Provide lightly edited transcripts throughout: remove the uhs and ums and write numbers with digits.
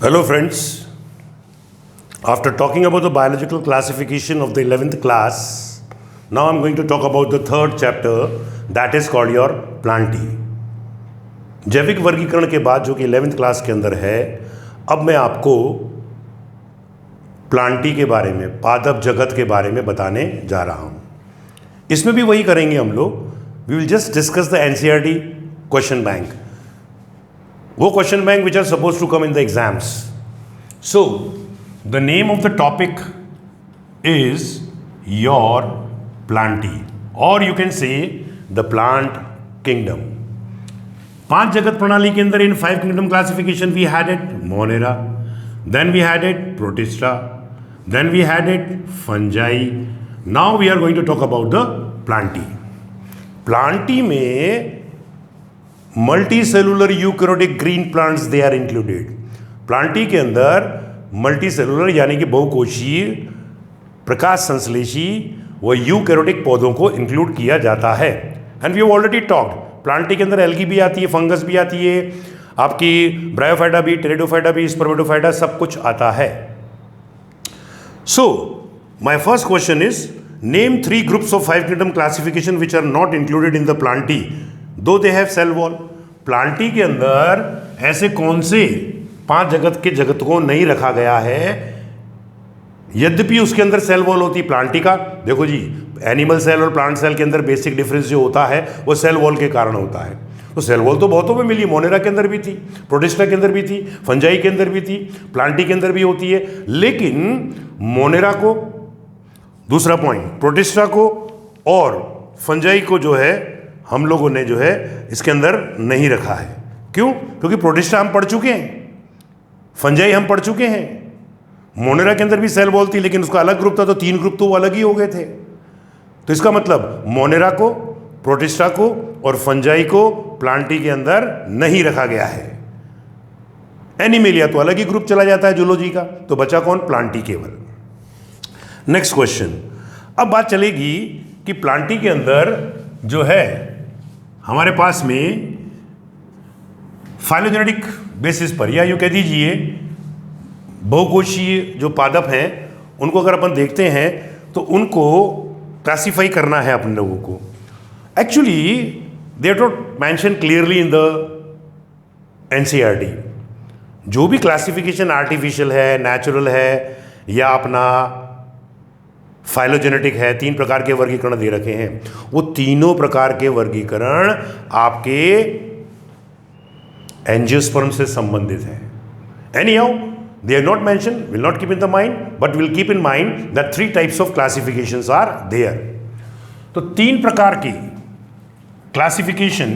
Hello friends, after talking about the biological classification of the 11th class, now I'm going to talk about the third chapter that is called your Plantae. जैविक वर्गीकरण के बाद जो कि 11th class के अंदर है, अब मैं आपको प्लांटी के बारे में, पादप जगत के बारे में बताने जा रहा हूँ. इसमें भी वही करेंगे हम लोग. We will just discuss the NCERT question bank, वो question bank which are suppose to come in the exams. So the name of the topic is your Plantae or you can say the plant kingdom. 5 जगत प्रणाली के अंदर in 5 kingdom classification we had it Monera, then we had it Protista, then we had it Fungi. Now we are going to talk about the Plantae. Plantae में multicellular eukaryotic green plants they are included. Plantae के अंदर multi cellular यानी कि बहुकोशीय, प्रकाश संश्लेषी व eukaryotic पौधों को include किया जाता है. And we have already talked, Plantae के अंदर एल्गी भी आती है, फंगस भी आती है, आपकी ब्रायोफाइटा भी, टेरिडोफाइटा भी, स्पर्मेटोफाइटा, सब कुछ आता है. So my first question is name 3 groups of 5 kingdom classification which are not included in the Plantae though they have cell wall. Plantae के अंदर ऐसे कौन से 5 जगत के जगत को नहीं रखा गया है, यद्यपि उसके अंदर सेल वॉल होती. प्लांटी का देखो जी, एनिमल सेल और प्लांट सेल के अंदर बेसिक डिफरेंस जो होता है वो सेल वॉल के कारण होता है. तो सेल वॉल तो बहुतों में मिली, मोनेरा के अंदर भी थी, प्रोटिस्टा के अंदर भी थी, फंजाई के अंदर भी थी, प्लांटी के अंदर भी होती है. लेकिन मोनेरा को, दूसरा पॉइंट, प्रोटिस्टा को और फंजाई को जो है हम लोगों ने जो है इसके अंदर नहीं रखा है. क्यों? क्योंकि प्रोटिस्टा हम पढ़ चुके हैं, फंजाई हम पढ़ चुके हैं. मोनेरा के अंदर भी सेल वॉल थी लेकिन उसका अलग ग्रुप था, तो 3 ग्रुप तो वो अलग ही हो गए थे. तो इसका मतलब मोनेरा को, प्रोटिस्टा को और फंजाई को प्लांटी के अंदर नहीं रखा गया है. एनिमेलिया तो अलग ही ग्रुप चला जाता है जूलॉजी का. तो बचा कौन? प्लांटी केवल. Next question. अब बात चलेगी कि प्लांटी के अंदर जो है हमारे पास में फाइलोजेनेटिक बेसिस पर, या यूँ कह दीजिए बहुकोशीय जो पादप हैं उनको अगर अपन देखते हैं तो उनको क्लासीफाई करना है अपन लोगों को. Actually they are not mention clearly in the NCERT. जो भी क्लासिफिकेशन आर्टिफिशियल है, नेचुरल है या अपना फाइलोजेनेटिक है, 3 प्रकार के वर्गीकरण दे रखे हैं. वो तीनों प्रकार के वर्गीकरण आपके एंजियोस्पर्म से संबंधित है. Anyhow they are not mentioned, will not keep in the mind, but will keep in mind that 3 types of classifications are there. तो 3 प्रकार की क्लासिफिकेशन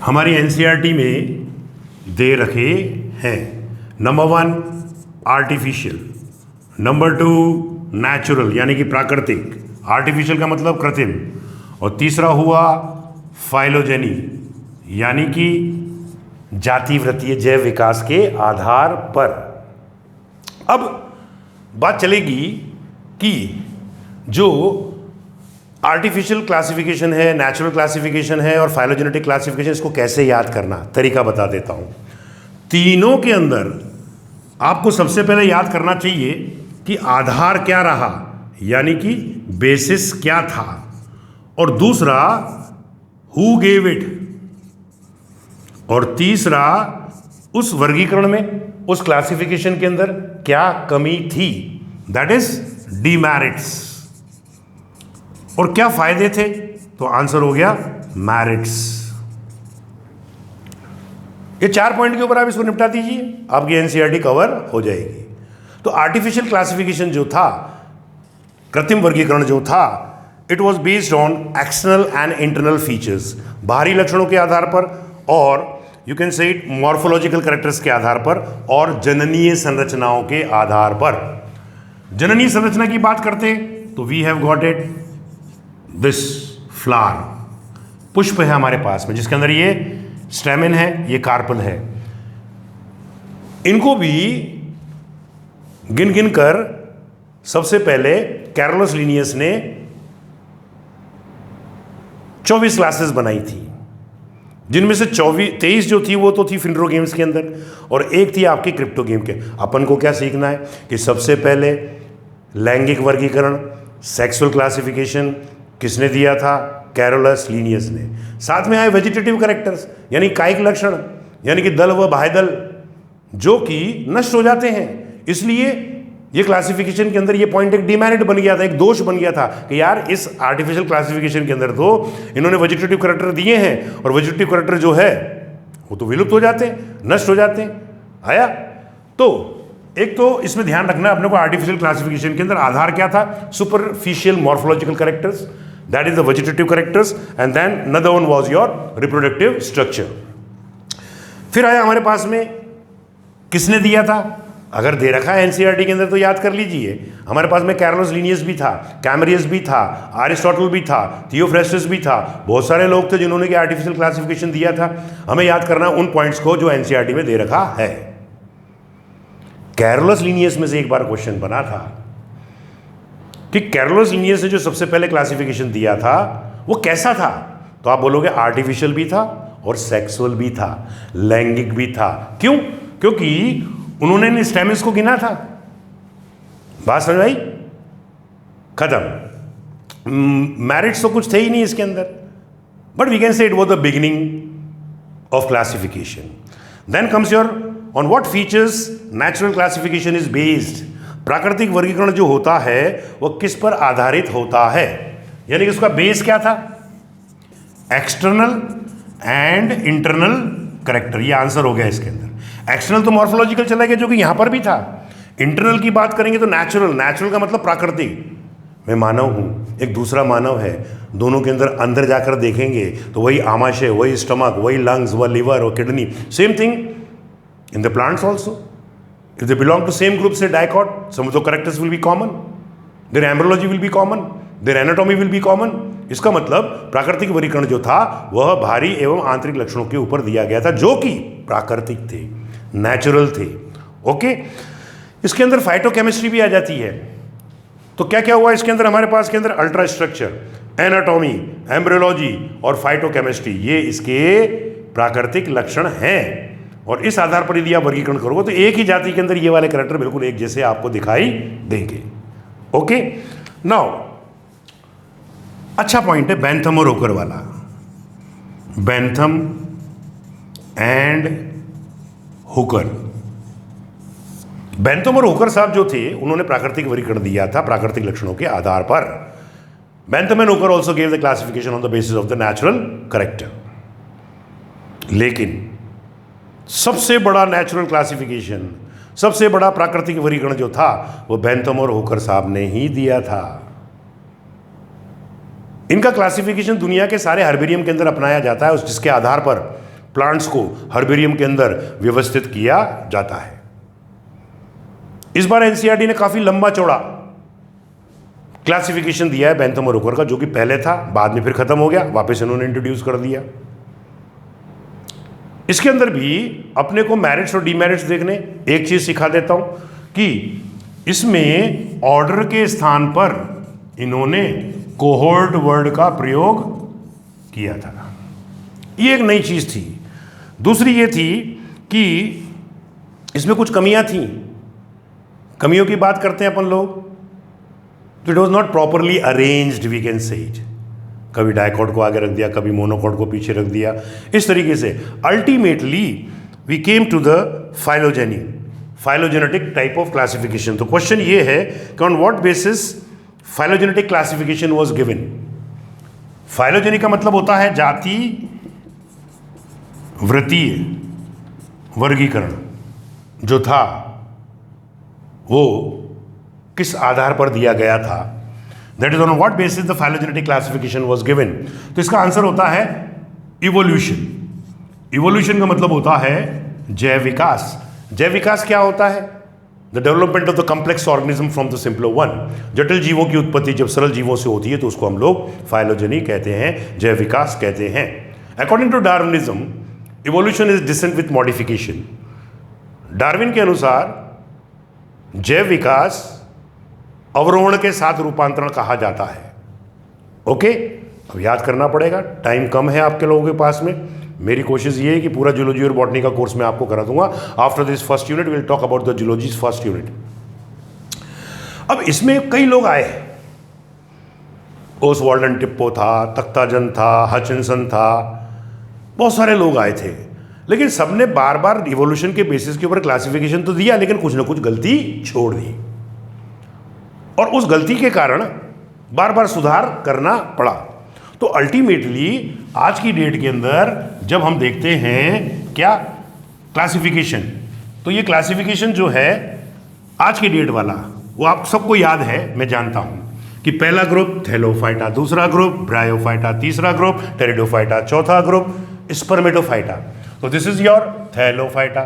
हमारी NCERT में दे रखे हैं. नंबर 1 आर्टिफिशियल, नंबर 2 नेचुरल यानी कि प्राकृतिक, आर्टिफिशियल का मतलब कृत्रिम, और तीसरा हुआ फाइलोजेनी यानी कि जातिवृत्तीय जैव विकास के आधार पर. अब बात चलेगी कि जो आर्टिफिशियल क्लासिफिकेशन है, नेचुरल क्लासिफिकेशन है और फाइलोजेनेटिक क्लासिफिकेशन, इसको कैसे याद करना, तरीका बता देता हूं. तीनों के अंदर आपको सबसे पहले याद करना चाहिए कि आधार क्या रहा, यानी कि बेसिस क्या था, और दूसरा हु गेव इट, और तीसरा उस वर्गीकरण में, उस क्लासिफिकेशन के अंदर क्या कमी थी, दैट इज डीमेरिट्स. और क्या फायदे थे? तो आंसर हो गया मेरिट्स. ये 4 पॉइंट के ऊपर आप इसको निपटा दीजिए, आपकी NCERT कवर हो जाएगी. तो आर्टिफिशियल क्लासिफिकेशन जो था, कृत्रिम वर्गीकरण जो था, it was based on external and internal features, बाहरी लक्षणों के आधार पर, और you can say it morphological characters के आधार पर, और जननीय संरचनाओं के आधार पर. जननीय संरचना की बात करते तो we have got it this flower, पुष्प है हमारे पास में जिसके अंदर ये स्टेमेन है, ये कार्पल है. इनको भी गिन गिन कर सबसे पहले कैरोलस लिनियस ने 24 क्लासेस बनाई थी. जिनमें से 23 जो थी वो तो थी फिनरो गेम्स के अंदर, और एक थी आपकी क्रिप्टो गेम के। अपन को क्या सीखना है कि सबसे पहले लैंगिक वर्गीकरण, सेक्सुअल क्लासिफिकेशन किसने दिया था? कैरोलस लीनियस ने। साथ में आए वेजिटेटिव कैरेक्टर्स, यानी कायिक लक्षण, यानी कि दल व बाह्यदल जो कि नष्ट हो जाते हैं। इसलिए ये क्लासिफिकेशन के अंदर ये पॉइंट एक डिमेरिट बन गया था, एक दोष बन गया था कि यार इस आर्टिफिशियल क्लासिफिकेशन के अंदर तो इन्होंने वेजिटेटिव कैरेक्टर दिए हैं, और वेजिटेटिव कैरेक्टर जो है वो तो विलुप्त हो जाते हैं, नष्ट हो जाते हैं। आया? तो एक तो इसमें ध्यान रखना है अपने को, आर्टिफिशियल क्लासिफिकेशन के अंदर आधार क्या था? Superficial morphological characters, that is the vegetative characters, and then another one was your reproductive structure. फिर आया हमारे पास में, किसने दिया था? अगर दे रखा है एनसीईआरटी के अंदर तो याद कर लीजिए। हमारे पास में कैरोलस लीनियस भी था, कैमरियस भी था, अरिस्टोटल भी था, थियोफ्रेस्टस भी था, बहुत सारे लोग थे जिन्होंने कि आर्टिफिशियल क्लासिफिकेशन दिया था। हमें याद करना उन पॉइंट्स को जो एनसीईआरटी में दे रखा है। कैरोलस लीनियस में से एक बार क्वेश्चन बना था कि कैरोलस लीनियस ने जो सबसे पहले क्लासिफिकेशन दिया था वो कैसा था? तो आप बोलोगे आर्टिफिशियल भी था और सेक्सुअल भी था, लैंगिक भी था। क्यों? क्योंकि उन्होंने इन स्टेमिस को गिना था। बात समझ आई? खत्म। मैरिट्स तो कुछ थे ही नहीं इसके अंदर, but we can say it was the beginning of classification. Then comes your on what features natural classification is based. प्राकृतिक वर्गीकरण जो होता है वो किस पर आधारित होता है, यानी कि उसका बेस क्या था? External and internal character. ये आंसर हो गया इसके अंदर। एक्सटर्नल तो मॉर्फोलॉजिकल चला गया जो कि यहां पर भी था। इंटरनल की बात करेंगे तो नेचुरल, नेचुरल का मतलब प्राकृतिक। मैं मानव हूं, एक दूसरा मानव है, दोनों के अंदर अंदर जाकर देखेंगे तो वही आमाशय, वही स्टमक, वही लंग्स, वह लिवर और kidney, same thing in the plants also. If they belong to same group, say dicot, some of the characters will be common, their embryology will be common, their anatomy will be common. इसका मतलब प्राकृतिक वर्गीकरण जो था वह बाहरी एवं आंतरिक लक्षणों के ऊपर दिया गया था जो कि प्राकृतिक थे, नेचुरल थे। ओके, इसके अंदर फाइटोकेमिस्ट्री भी आ जाती है। तो क्या क्या हुआ इसके अंदर? हमारे पास के अंदर अल्ट्रा स्ट्रक्चर, एनाटॉमी, एम्ब्रियोलॉजी और फाइटोकेमिस्ट्री, ये इसके प्राकृतिक लक्षण हैं। और इस आधार पर यदि आप वर्गीकरण करोगे तो एक ही जाति के अंदर ये वाले कैरेक्टर बिल्कुल एक जैसे आपको दिखाई देंगे। ओके, नाउ अच्छा पॉइंट है बेंथम और होकर वाला। Bentham and Hooker. बेंथम और हुकर साहब जो थे उन्होंने प्राकृतिक वर्गीकरण दिया था प्राकृतिक लक्षणों के आधार पर। Bentham and Hooker also gave the classification on the basis of the natural character. लेकिन सबसे बड़ा नेचुरल क्लासिफिकेशन, सबसे बड़ा प्राकृतिक वर्गीकरण जो था वो बेंथम और होकर साहब ने ही दिया था। इनका क्लासिफिकेशन दुनिया के सारे हर्बेरियम के अंदर अपनाया जाता है, जिसके आधार पर प्लांट्स को हर्बेरियम के अंदर व्यवस्थित किया जाता है। इस बार एनसीईआरटी ने काफी लंबा चौड़ा क्लासिफिकेशन दिया है बेंथम और होकर का, जो कि पहले था, बाद में फिर खत्म हो गया, वापस इन्होंने इंट्रोड्यूस कर दिया। इसके अंदर भी अपने को मेरिट्स और डीमेरिट्स देखने, एक चीज सिखा देता हूं कि इसमें ऑर्डर के स्थान पर इन्होंने कोहोर्ट वर्ड का प्रयोग किया था। ये एक नई चीज थी। दूसरी ये थी कि इसमें कुछ कमियां थी। कमियों की बात करते हैं अपन लोग, तो it was not properly arranged, we can say it. कभी डाइकॉट को आगे रख दिया, कभी मोनोकॉट को पीछे रख दिया, इस तरीके से ultimately we came to the phylogenetic type of classification. तो क्वेश्चन ये है कि on what basis phylogenetic classification was given. Phylogenic का मतलब होता है जाति वृत्तीय वर्गीकरण जो था वो किस आधार पर दिया गया था, that is on what basis the phylogenetic classification was given. तो इसका आंसर होता है इवोल्यूशन। इवोल्यूशन का मतलब होता है जैव विकास। जैव विकास क्या होता है? The development of the complex organism from the simpler one. जटिल जीवों की उत्पत्ति जब सरल जीवों से होती है तो उसको हम लोग फाइलोजेनी कहते हैं, जैव विकास कहते हैं। According to Darwinism, evolution is descent with modification. Darwin के अनुसार जैव विकास अवरोहण के साथ रूपांतरण कहा जाता है। ओके, अब याद करना पड़ेगा, टाइम कम है आपके लोगों के पास में, मेरी कोशिश ये है कि पूरा जूलॉजी और बॉटनी का कोर्स मैं आपको करा दूंगा। After this first unit will talk about the zoology's first unit. अब इसमें कई लोग आए, ओसवाल्डन टिप्पो था, तख्ताजन था, हचिनसन था, बहुत सारे लोग आए थे, लेकिन सबने बार बार इवोल्यूशन के बेसिस के ऊपर क्लासिफिकेशन तो दिया, लेकिन कुछ ना कुछ गलती छोड़ दी, और उस गलती के कारण बार बार सुधार करना पड़ा। तो अल्टीमेटली आज की डेट के अंदर जब हम देखते हैं क्या क्लासिफिकेशन, तो ये क्लासिफिकेशन जो है आज की डेट वाला वो आप सबको याद है, मैं जानता हूं कि पहला ग्रुप थैलोफाइटा, दूसरा ग्रुप ब्रायोफाइटा, तीसरा ग्रुप टेरिडोफाइटा, चौथा ग्रुप स्पर्मेटोफाइटा। तो this is your Thallophyta,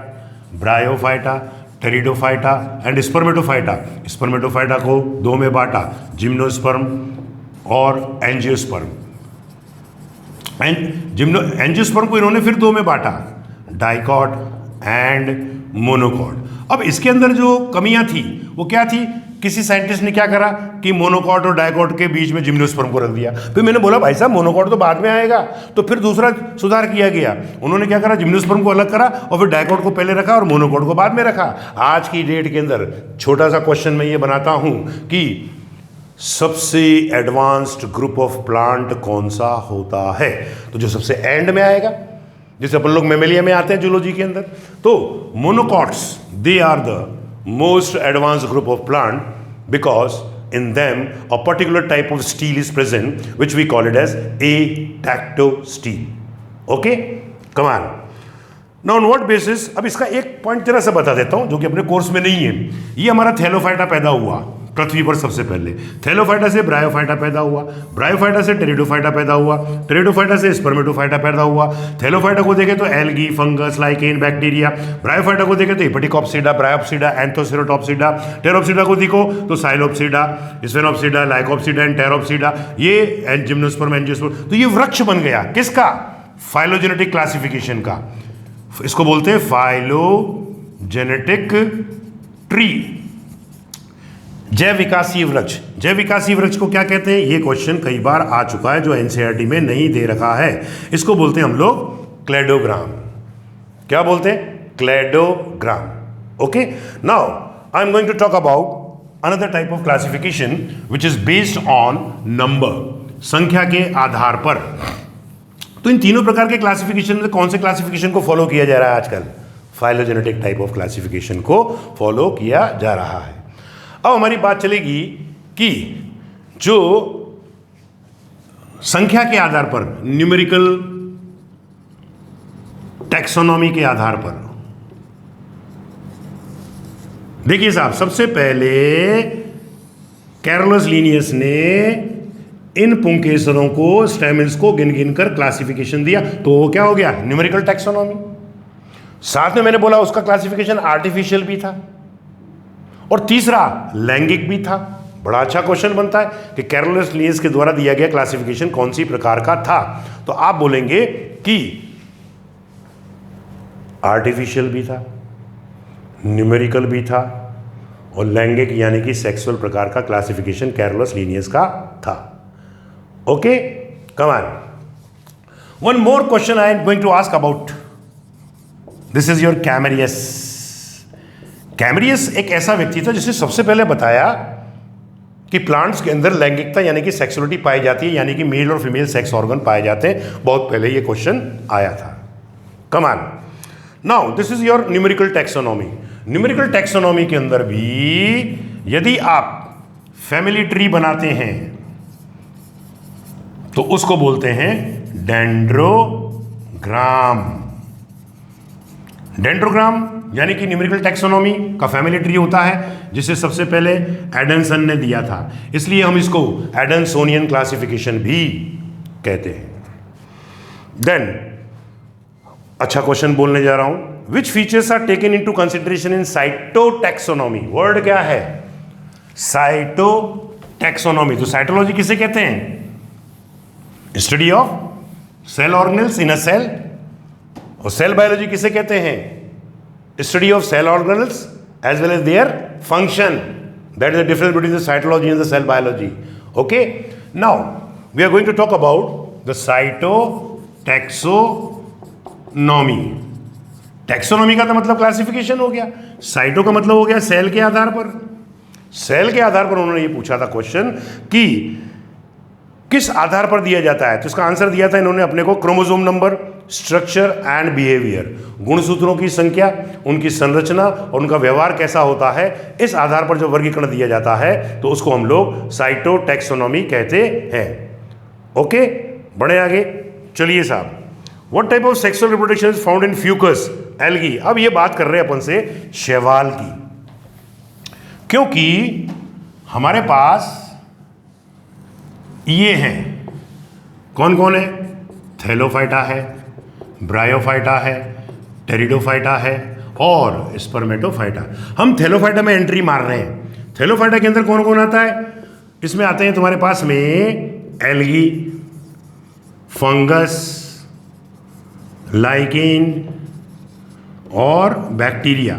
bryophyta, pteridophyta and Spermatophyta. Spermatophyta को दो में बांटा, जिम्नोस्पर्म और एंजियोस्पर्म। एंजियोस्पर्म को इन्होंने फिर दो में बांटा, डाइकॉट एंड मोनोकॉट। अब इसके अंदर जो कमियां थी वो क्या थी, किसी साइंटिस्ट ने क्या करा कि मोनोकॉट और डाइकॉट के बीच में जिम्नोस्पर्म को रख दिया। फिर मैंने बोला भाई साहब मोनोकॉट तो बाद में आएगा, तो फिर दूसरा सुधार किया गया। उन्होंने क्या करा, जिम्नोस्पर्म को अलग करा और फिर डाइकॉट को पहले रखा और मोनोकॉट को बाद में रखा। आज की डेट के अंदर छोटा सा क्वेश्चन मैं ये बनाता हूं कि सबसे एडवांस्ड ग्रुप ऑफ प्लांट कौन सा होता है, तो जो सबसे एंड में आएगा, जैसे अपन लोग मेमेलिया में आते हैं जूलॉजी के अंदर, तो monocots they are the most advanced group of plant because in them a particular type of steel is present which we call it as atactosteel. Okay, come on. Now on what basis, अब इसका एक point तेरा सा बता देता हूं जो कि अपने कोर्स में नहीं है। ये हमारा थैलोफाइटा पैदा हुआ पृथ्वी पर सबसे पहले, थैलोफाइटा से ब्रायोफाइटा पैदा हुआ, ब्रायोफाइटा से टेरिडोफाइटा पैदा हुआ, टेरिडोफाइटा से स्पर्मेटोफाइटा पैदा हुआ। थैलोफाइटा को देखें तो algae, fungus, lichen, bacteria. Bryophyta को देखें तो हेपेटिकॉप्सिडा, ब्रायोप्सिडा, एंथोसेरोटॉप्सिडा। टेरोप्सिडा को देखो तो साइलोप्सिडा, स्फेनोप्सिडा, लाइकोप्सिडा एंड टेरोप्सिडा। ये जिम्नोस्पर्म, एंजियोस्पर्म। तो ये वृक्ष बन गया किसका, फाइलोजेनेटिक क्लासिफिकेशन का। इसको बोलते हैं फाइलोजेनेटिक ट्री, जैव विकासीय वृक्ष। जैव विकासीय वृक्ष को क्या कहते हैं, ये क्वेश्चन कई बार आ चुका है जो एनसीईआरटी में नहीं दे रखा है। इसको बोलते हैं हम लोग क्लेडोग्राम। क्या बोलते हैं, cladogram. Okay, now I am going to talk about another type of classification which is based on number, संख्या के आधार पर। तो इन तीनों प्रकार के क्लासिफिकेशन में कौन से क्लासिफिकेशन को फॉलो किया जा रहा है आजकल, फाइलोजेनेटिक टाइप ऑफ क्लासिफिकेशन को फॉलो किया जा रहा है। अब हमारी बात चलेगी कि जो संख्या के आधार पर, न्यूमेरिकल टैक्सोनॉमी के आधार पर, देखिए साहब, सबसे पहले कैरोलस लीनियस ने इन पुंकेसरों को, स्टेमिन्स को गिन गिन कर क्लासिफिकेशन दिया, तो वो क्या हो गया, न्यूमेरिकल टैक्सोनॉमी। साथ में मैंने बोला उसका क्लासिफिकेशन आर्टिफिशियल भी था और तीसरा लैंगिक भी था। बड़ा अच्छा क्वेश्चन बनता है कि कैरोलस लीनियस के द्वारा दिया गया क्लासिफिकेशन कौन सी प्रकार का था, तो आप बोलेंगे कि आर्टिफिशियल भी था, न्यूमेरिकल भी था और लैंगिक यानी कि सेक्सुअल प्रकार का क्लासिफिकेशन कैरोलस लीनियस का था। Okay, come on, one more question I am going to ask about, this is your Camerarius. Camerarius एक ऐसा व्यक्ति था जिसने सबसे पहले बताया कि प्लांट्स के अंदर लैंगिकता यानी कि सेक्सुअलिटी पाई जाती है, यानी कि मेल और फीमेल सेक्स ऑर्गन पाए जाते हैं। बहुत पहले ये क्वेश्चन आया था। Come on, now this is your numerical taxonomy. Numerical taxonomy के अंदर भी यदि आप फैमिली ट्री बनाते हैं तो उसको बोलते हैं डेंड्रोग्राम। डेंड्रोग्राम यानी कि न्यूमेरिकल टैक्सोनॉमी का फैमिली ट्री होता है जिसे सबसे पहले एडनसन ने दिया था, इसलिए हम इसको एडनसोनियन क्लासिफिकेशन भी कहते हैं। देन अच्छा क्वेश्चन बोलने जा रहा हूं, which features are taken into consideration in cytotaxonomy. Word क्या है, साइटोटैक्सोनॉमी। तो साइटोलॉजी किसे कहते हैं, study of cell organelles in a cell. और सेल बायोलॉजी किसे कहते हैं, study of cell organelles as well as their function. That is the difference between the cytology and the cell biology. Okay, now we are going to talk about the cytotaxonomy. Taxonomy. Taxonomy का तो मतलब classification हो गया, cyto का मतलब हो गया cell के आधार पर। सेल के आधार पर उन्होंने ये पूछा था क्वेश्चन कि किस आधार पर दिया जाता है, तो इसका आंसर दिया था इन्होंने अपने को chromosome number, structure and behaviour, गुणसूत्रों की संख्या, उनकी संरचना और उनका व्यवहार कैसा होता है, इस आधार पर जो वर्गीकरण दिया जाता है तो उसको हम लोग साइटोटैक्सोनॉमी कहते हैं। ओके, बढ़े आगे। चलिए साहब, what type of sexual reproduction is found in Fucus algae. अब ये बात कर रहे हैं अपन से शैवाल की, क्योंकि हमारे पास ये हैं, कौन कौन है, थैलोफाइटा है, ब्रायोफाइटा है, टेरिडोफाइटा है और स्पर्मेटोफाइटा। हम थैलोफाइटा में एंट्री मार रहे हैं। थैलोफाइटा के अंदर कौन कौन आता है, इसमें आते हैं तुम्हारे पास में एल्गी, फंगस, लाइकेन और bacteria.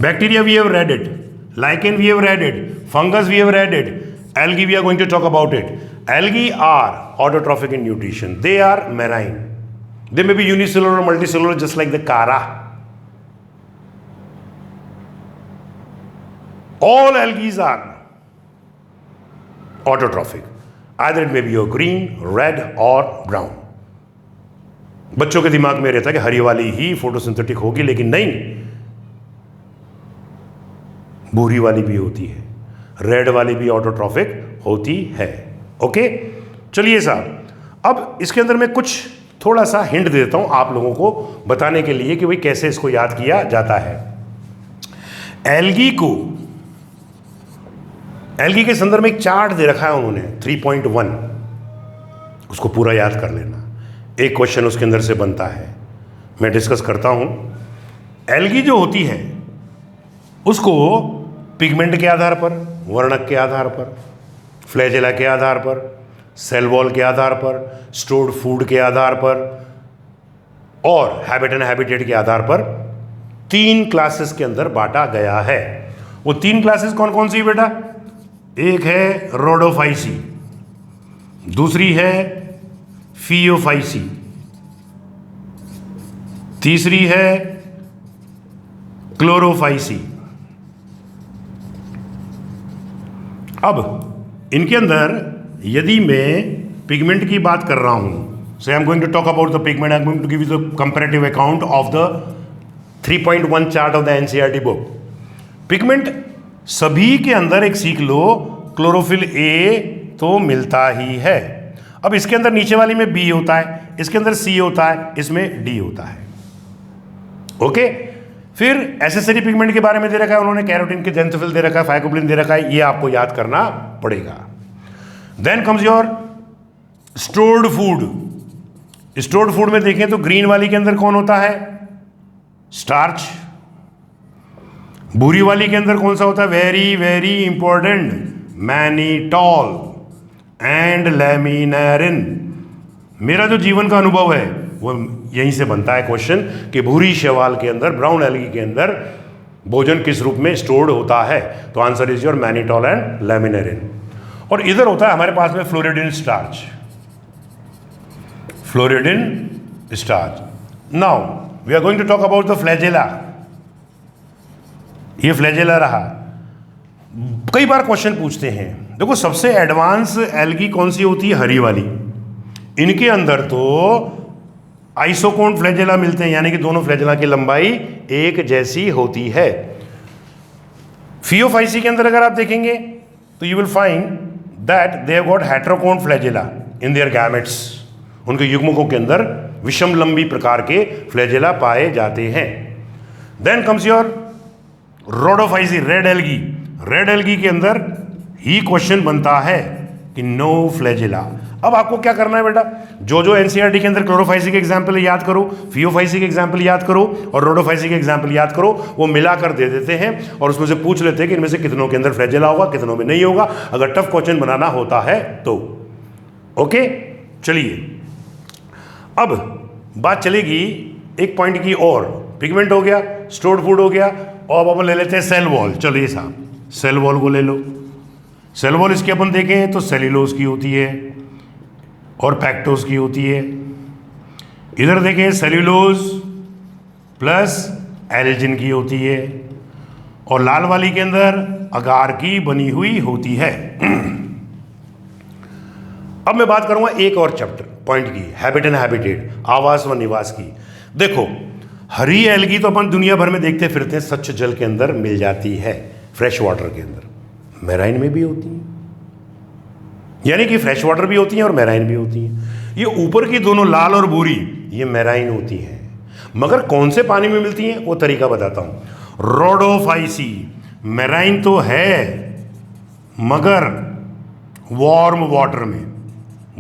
Bacteria we have read it, lichen we have read it, fungus we have read it, algae we are going to talk about it. Algae are autotrophic in nutrition, they are marine, they may be unicellular or multicellular just like the chara. All algae are autotrophic, either it may be your green, red or brown. बच्चों के दिमाग में रहता है कि हरी वाली ही photosynthetic होगी, लेकिन नहीं, भूरी वाली भी होती है, रेड वाली भी ऑटोट्रॉफिक होती है। ओके, चलिए साहब, अब इसके अंदर मैं कुछ थोड़ा सा हिंट दे देता हूं आप लोगों को बताने के लिए कि भाई कैसे इसको याद किया जाता है। एल्गी को, एल्गी के संदर्भ में एक चार्ट दे रखा है उन्होंने 3.1, उसको पूरा याद कर लेना, एक क्वेश्चन उसके अंदर से बनता है, मैं डिस्कस करता हूं। एल्गी जो होती है उसको पिगमेंट के आधार पर, वर्णक के आधार पर, फ्लैजेला के आधार पर, सेल वॉल के आधार पर, स्टोर्ड फूड के आधार पर और हैबिट एंड हैबिटेट के आधार पर 3 क्लासेस के अंदर बांटा गया है। वो 3 क्लासेस कौन कौन सी बेटा, एक है रोडोफाइसी, दूसरी है फियोफाइसी, तीसरी है क्लोरोफाइसी। अब इनके अंदर यदि मैं पिगमेंट की बात कर रहा हूं, so I am going to talk about the pigment, I am going to give you the comparative account of the 3.1 chart of the NCERT book. Pigment सभी के अंदर एक सीख लो, क्लोरोफिल ए तो मिलता ही है। अब इसके अंदर नीचे वाली में बी होता है, इसके अंदर सी होता है, इसमें डी होता है। ओके, फिर एसेसरी पिगमेंट के बारे में दे रखा है उन्होंने, कैरोटीन के जेंथोफिल दे रखा है, फाइकोबिलिन दे रखा है, ये आपको याद करना पड़ेगा। Then comes your stored food. Stored food में देखें तो ग्रीन वाली के अंदर कौन होता है, स्टार्च। भूरी वाली के अंदर कौन सा होता है, very very important, mannitol and लैमिनेरिन। मेरा जो जीवन का अनुभव है वो यहीं से बनता है क्वेश्चन कि भूरी शैवाल के अंदर, ब्राउन एल्गी के अंदर भोजन किस रूप में स्टोर्ड होता है, तो answer is your mannitol and laminarin. और इधर होता है हमारे पास में floridean starch, floridean starch. Now we are going to talk about the flagella. ये फ्लैजेला रहा, कई बार क्वेश्चन पूछते हैं, देखो सबसे एडवांस एल्गी कौन सी होती है, हरी वाली। इनके अंदर तो आइसोकोन फ्लैजेला मिलते हैं, यानी कि दोनों फ्लैजेला की लंबाई एक जैसी होती है। फियोफाइसी के अंदर अगर आप देखेंगे तो you will find that they have got heterokont flagella in their gametes. उनके युग्मकों के अंदर विषम लंबी प्रकार के फ्लैजेला पाए जाते हैं। Then comes your rhodophyceae, red algae. Red algae के अंदर ही क्वेश्चन बनता है कि नो फ्लैजेला। अब आपको क्या करना है बेटा, जो जो एनसीईआरटी के अंदर क्लोरोफाइसी के एग्जाम्पल याद करो, फियोफाइसी के एग्जाम्पल याद करो और रोडोफाइसी के एग्जाम्पल याद करो, वो मिलाकर दे देते हैं और उसमें से पूछ लेते हैं कि इनमें से कितनों के अंदर फ्लैजेला होगा, कितनों में नहीं होगा, अगर टफ क्वेश्चन बनाना होता है तो। ओके, चलिए अब बात चलेगी एक पॉइंट की और। पिगमेंट हो गया, स्टोर्ड फूड हो गया, और अब अपन ले लेते हैं सेल वॉल। चलिए साहब, सेल वॉल को ले लो। सेल वॉल इसकी अपन देखें तो सेल्यूलोज की होती है और पैक्टोज की होती है। इधर देखें सेल्यूलोज प्लस एल्जिन की होती है, और लाल वाली के अंदर अगार की बनी हुई होती है। अब मैं बात करूंगा एक और चैप्टर पॉइंट की, हैबिट एंड हैबिटेट, आवास व निवास की। देखो हरी एल्गी तो अपन दुनिया भर में देखते फिरते हैं, स्वच्छ जल के अंदर मिल जाती है, फ्रेश वाटर के अंदर, मैराइन में भी होती है, यानी कि फ्रेश वाटर भी होती है और मैराइन भी होती है। ये ऊपर की दोनों लाल और भूरी ये मैराइन होती है, मगर कौन से पानी में मिलती हैं वो तरीका बताता हूं। रोडोफाइसी मैराइन तो है मगर वार्म वाटर में,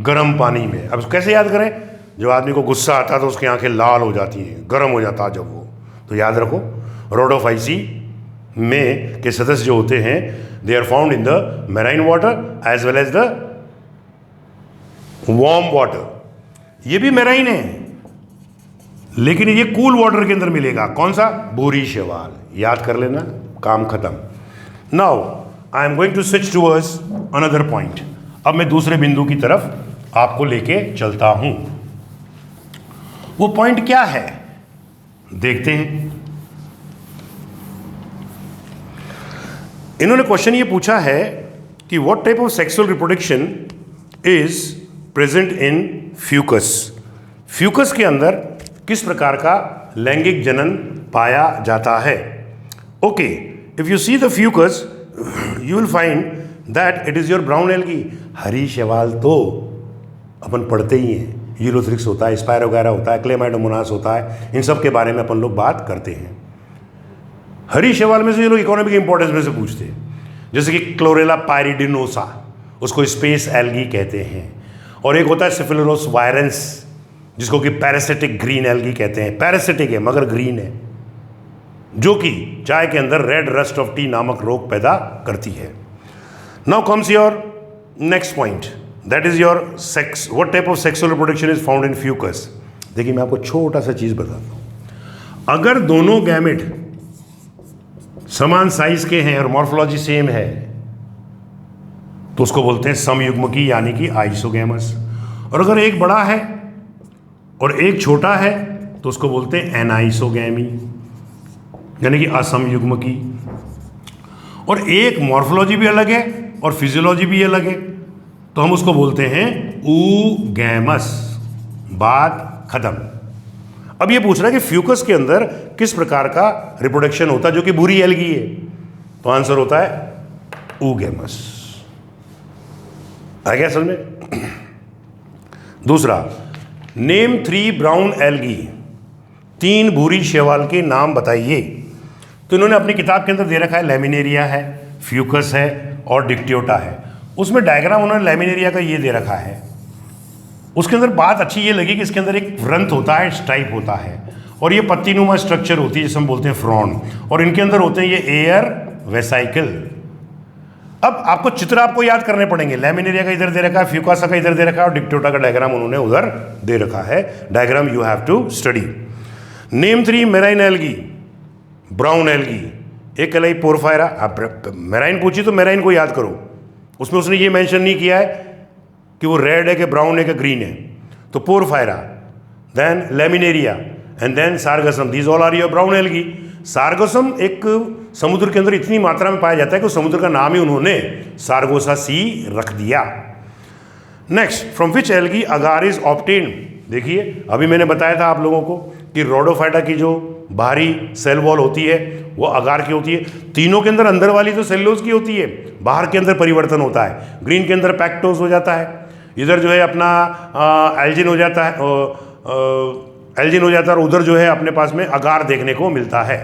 गर्म पानी में। अब कैसे याद करें, जब आदमी को गुस्सा आता है तो उसकी आंखें लाल हो जाती हैं, गर्म हो जाता है जब वो, तो याद रखो रोडोफाइसी में के सदस्य जो होते हैं they are found in the marine water as well as the warm water. ये भी मैराइन है लेकिन ये कूल वाटर के अंदर मिलेगा। कौन सा? भूरी शैवाल। याद कर लेना, काम खत्म। Now I am going to switch towards another point. अब मैं दूसरे बिंदु की तरफ आपको लेके चलता हूं। वो पॉइंट क्या है देखते हैं। इन्होंने क्वेश्चन ये पूछा है कि what type of sexual reproduction is present in Fucus. Fucus के अंदर किस प्रकार का लैंगिक जनन पाया जाता है। Okay, if you see the Fucus you will find that it is your brown algae. हरी शैवाल तो अपन पढ़ते ही हैं, यूरोथ्रिक्स होता है, स्पायरोगायरा होता है, क्लेमाइडोमोनास होता है, इन सब के बारे में अपन लोग बात करते हैं। हरी शैवाल में से ये लोग इकोनॉमिक इंपॉर्टेंस में से पूछते हैं, जैसे कि क्लोरेला पायरिडिनोसा, उसको स्पेस एल्गी कहते हैं, और एक होता है सिफिलोरोस वायरेंस जिसको कि पैरासिटिक ग्रीन एल्गी कहते हैं। पैरासिटिक है मगर ग्रीन है, जो कि चाय के अंदर रेड रस्ट ऑफ टी नामक रोग पैदा करती है। Now comes your next point, that is your sex. What type of sexual reproduction is found in Fucus. देखिए मैं आपको छोटा सा चीज बताता हूं। अगर दोनों गैमेट समान साइज के हैं और मॉर्फोलॉजी सेम है तो उसको बोलते हैं समयुग्मकी यानी कि आइसोगैमस। और अगर एक बड़ा है और एक छोटा है तो उसको बोलते हैं एनाइसोगैमी यानी कि असमयुग्मकी। और एक मॉर्फोलॉजी भी अलग है और फिजियोलॉजी भी अलग है तो हम उसको बोलते हैं ऊगैमस। बात खत्म। अब ये पूछ रहा है कि फ्यूकस के अंदर किस प्रकार का रिप्रोडक्शन होता है जो कि बुरी एल्गी है, तो आंसर होता है ऊगैमस। आ गया समझ में। दूसरा, नेम 3 ब्राउन एल्गी। 3 भूरी शैवाल के नाम बताइए। तो इन्होंने अपनी किताब के अंदर दे रखा है लैमिनेरिया है, फ्यूकस है और डिक्टियोटा है। उसमें डायग्राम उन्होंने लैमिनेरिया का ये दे रखा है। उसके अंदर बात अच्छी ये लगी कि इसके अंदर एक व्रंत होता है, स्टाइप होता है, और ये पत्तीनुमा स्ट्रक्चर होती है जिसे हम बोलते हैं फ्रॉन, और इनके अंदर होते हैं ये एयर वेसाइकल। अब आपको चित्र आपको याद करने पड़ेंगे। लैमिनेरिया का इधर दे रखा है, फ्यूकासा का इधर दे रखा है और डिक्टियोटा का डायग्राम उन्होंने उधर दे रखा है। Diagram you have to study. Name 3 marine algae, brown algae. एक कहलाई पोरफायरा। आप मेराइन पूछी तो मेराइन को याद करो, उसमें उसने ये मेंशन नहीं किया है कि वो रेड है कि ब्राउन है कि ग्रीन है। तो Porphyra, then Laminaria and then Sargassum, these all are your brown algae. Sargassum एक समुद्र के अंदर इतनी मात्रा में पाया जाता है कि समुद्र का नाम ही उन्होंने सार्गोसा सी रख दिया। Next, from which algae agar is obtained. देखिए अभी मैंने बताया था आप लोगों को कि रोडोफाइटा की जो बाहरी सेल वॉल होती है वो अगार की होती है। तीनों के अंदर अंदर वाली तो सेल्यूलोज की होती है, बाहर के अंदर परिवर्तन होता है। ग्रीन के अंदर पैक्टोज हो जाता है, इधर जो है अपना एल्जिन हो जाता है, एल्जिन हो जाता है, और उधर जो है अपने पास में अगार देखने को मिलता है।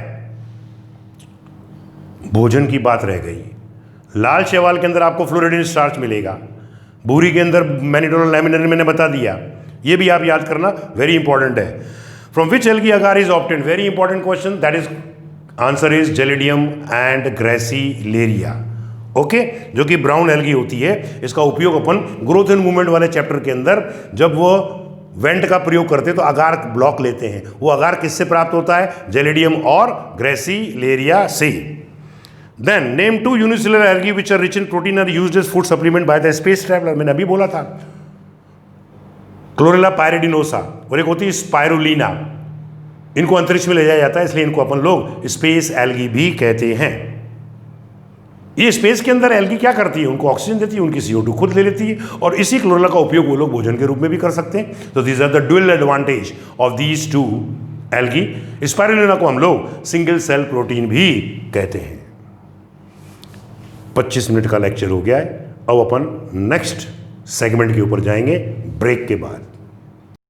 भोजन की बात रह गई। लाल शैवाल के अंदर आपको फ्लोरिडिन स्टार्च मिलेगा, भूरी के अंदर मैनिडोला लैमिनरी मैंने बता दिया, ये भी आप याद करना, वेरी इंपॉर्टेंट है। From which algae agar is obtained, very important question, that is answer is gelidium and gracilaria. Okay, जो कि ब्राउन एल्गी होती है। इसका उपयोग अपन ग्रोथ एंड मूवमेंट वाले चैप्टर के अंदर जब वो वेंट का प्रयोग करते हैं तो अगार ब्लॉक लेते हैं। वो अगार किससे प्राप्त होता है? जेलिडियम और ग्रेसिलेरिया से। Then name 2 unicellular algae which are rich in protein are used as food supplement by the space traveller. मैंने अभी बोला था क्लोरेला पायरिडिनोसा, और एक होती है स्पाइरुलिना। इनको अंतरिक्ष में ले जाया जाता है, इसलिए इनको अपन लोग स्पेस एल्गी भी कहते हैं। ये स्पेस के अंदर एल्गी क्या करती है? उनको ऑक्सीजन देती है, उनकी CO2 खुद ले लेती है, और इसी क्लोरेला का उपयोग वो लोग भोजन के रूप में भी कर सकते हैं। तो these are the dual advantage of these two algae. Spirulina को हम लोग सिंगल सेल प्रोटीन भी कहते हैं। 25 मिनट का लेक्चर हो गया है। अब अपन नेक्स्ट सेगमेंट के ऊपर जाएंगे ब्रेक के बाद।